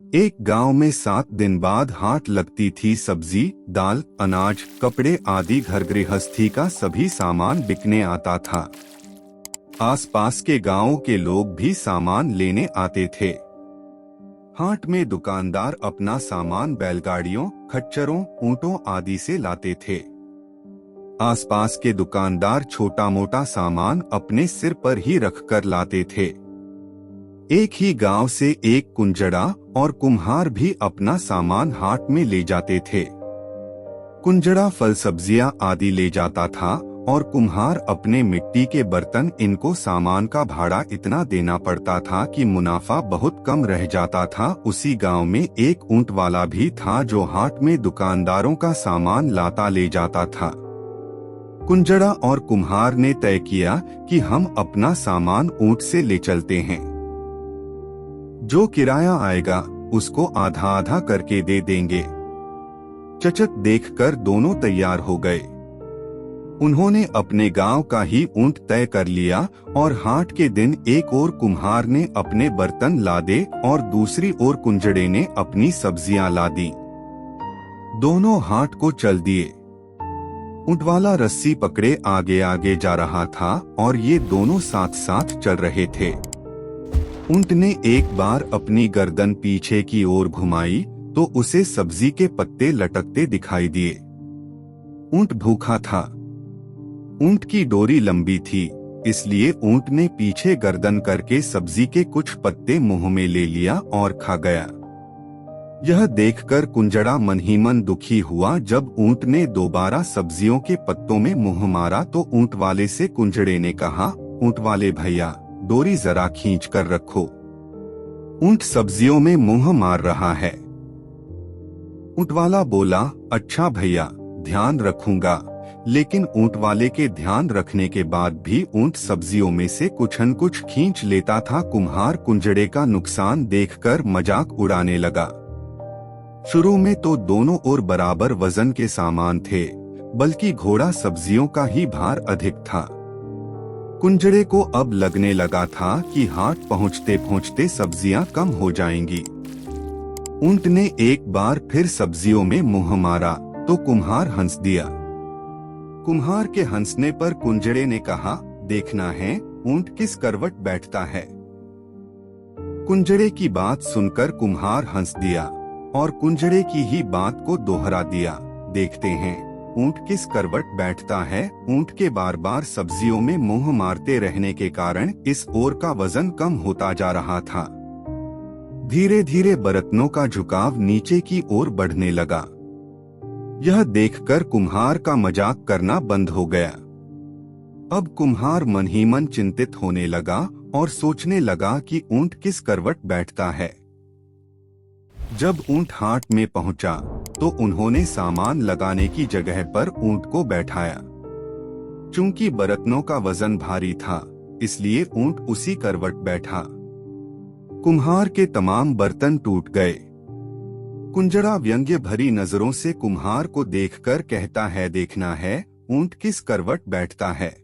एक गांव में 7 दिन बाद हाट लगती थी। सब्जी, दाल, अनाज, कपड़े आदि घर गृहस्थी का सभी सामान बिकने आता था। आसपास के गांवों के लोग भी सामान लेने आते थे। हाट में दुकानदार अपना सामान बैलगाड़ियों, खच्चरों, ऊंटों आदि से लाते थे। आसपास के दुकानदार छोटा मोटा सामान अपने सिर पर ही रखकर लाते थे। एक ही गांव से एक कुंजड़ा और कुम्हार भी अपना सामान हाट में ले जाते थे। कुंजड़ा फल सब्जियां आदि ले जाता था और कुम्हार अपने मिट्टी के बर्तन। इनको सामान का भाड़ा इतना देना पड़ता था कि मुनाफा बहुत कम रह जाता था। उसी गांव में एक ऊंट वाला भी था जो हाट में दुकानदारों का सामान लाता ले जाता था। कुंजड़ा और कुम्हार ने तय किया कि हम अपना सामान ऊंट से ले चलते हैं। जो किराया आएगा उसको आधा आधा करके दे देंगे। चचक देखकर दोनों तैयार हो गए। उन्होंने अपने गांव का ही ऊंट तय कर लिया और हाट के दिन एक ओर कुम्हार ने अपने बर्तन लादे और दूसरी ओर कुंजड़े ने अपनी सब्जियां लादी। दोनों हाट को चल दिए। ऊंटवाला रस्सी पकड़े आगे आगे जा रहा था और ये दोनों साथ साथ चल रहे थे। ऊंट ने एक बार अपनी गर्दन पीछे की ओर घुमाई तो उसे सब्जी के पत्ते लटकते दिखाई दिए। ऊंट भूखा था। ऊंट की डोरी लंबी थी, इसलिए ऊंट ने पीछे गर्दन करके सब्जी के कुछ पत्ते मुंह में ले लिया और खा गया। यह देखकर कुंजड़ा मन ही मन दुखी हुआ। जब ऊंट ने दोबारा सब्जियों के पत्तों में मुंह मारा तो ऊंट वाले से कुंजड़े ने कहा, ऊंट वाले भैया, डोरी जरा खींच कर रखो। ऊंट सब्जियों में मुंह मार रहा है। ऊंट वाला बोला, अच्छा भैया, ध्यान रखूंगा। लेकिन ऊंट वाले के ध्यान रखने के बाद भी ऊंट सब्जियों में से कुछ न कुछ खींच लेता था। कुम्हार कुंजड़े का नुकसान देखकर मजाक उड़ाने लगा। शुरू में तो दोनों ओर बराबर वजन के सामान थे, बल्कि घोड़ा सब्जियों का ही भार अधिक था। कुंजड़े को अब लगने लगा था कि हाट पहुंचते पहुंचते सब्जियां कम हो जाएंगी। ऊंट ने एक बार फिर सब्जियों में मुंह मारा तो कुम्हार हंस दिया। कुम्हार के हंसने पर कुंजड़े ने कहा, देखना है ऊंट किस करवट बैठता है। कुंजड़े की बात सुनकर कुम्हार हंस दिया और कुंजड़े की ही बात को दोहरा दिया। देखते हैं ऊंट किस करवट बैठता है। ऊंट के बार बार सब्जियों में मुंह मारते रहने के कारण इस ओर का वजन कम होता जा रहा था। धीरे धीरे बर्तनों का झुकाव नीचे की ओर बढ़ने लगा। यह देखकर कुम्हार का मजाक करना बंद हो गया। अब कुम्हार मन ही मन चिंतित होने लगा और सोचने लगा कि ऊंट किस करवट बैठता है। जब ऊंट हाट में पहुंचा तो उन्होंने सामान लगाने की जगह पर ऊंट को बैठाया। चूंकि बर्तनों का वजन भारी था, इसलिए ऊंट उसी करवट बैठा। कुम्हार के तमाम बर्तन टूट गए। कुंजड़ा व्यंग्य भरी नजरों से कुम्हार को देखकर कहता है, देखना है ऊंट किस करवट बैठता है।